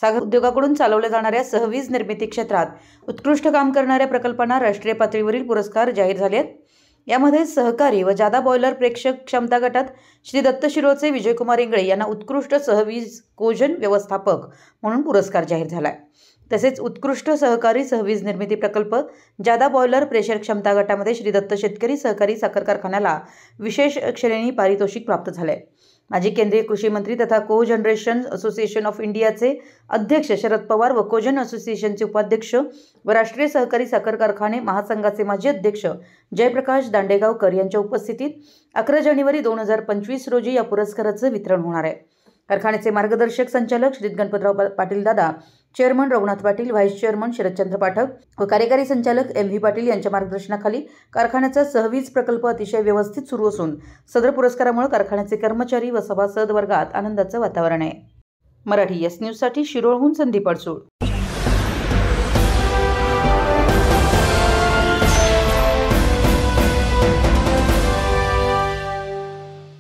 साखर उद्योगाकडून चालवल्या जाणाऱ्या सहवीज निर्मिती क्षेत्रात उत्कृष्ट काम करणाऱ्या प्रकल्पांना राष्ट्रीय पातळीवरील पुरस्कार जाहीर झाले आहेत। यामध्ये सहकारी व जादा बॉयलर प्रेक्षक क्षमता गटात श्री दत्त शिरोळचे विजयकुमार इंगळे यांना उत्कृष्ट सहवीज कोजन व्यवस्थापक म्हणून पुरस्कार जाहीर झाला आहे। तसेच उत्कृष्ट सहकारी सहवीज निर्मिती प्रकल्प जादा बॉयलर प्रेशर क्षमता गटामध्ये श्री दत्त शेतकरी सहकारी साखर कारखान्याला विशेष श्रेणी पारितोषिक प्राप्त झाले। माजी केंद्रीय कृषी मंत्री तथा को जनरेशन असोसिएशन ऑफ इंडियाचे अध्यक्ष शरद पवार व कोजन असोसिएशनचे उपाध्यक्ष व राष्ट्रीय सहकारी साखर कारखाने महासंघाचे माजी अध्यक्ष जयप्रकाश दांडेगावकर यांच्या उपस्थितीत 11 जानेवारी 2025 रोजी या पुरस्काराचे वितरण होणार आहे। कारखान्याचे मार्गदर्शक संचालक Shri Ganpatrao Patil Dada, chairman Raghunath Patil, vice chairman Sharadchandra Pathak व कार्यकारी संचालक MV पाटील यांच्या मार्गदर्शनाखाली कारखान्याचा सहवीज प्रकल्प अतिशय व्यवस्थित सुरू असून सदर पुरस्कारामुळे कारखान्याचे कर्मचारी व सभासद वर्गात आनंदाचं वातावरण आहे। मराठी एस न्यूज साठी शिरोळहून संदीप अडसूळ।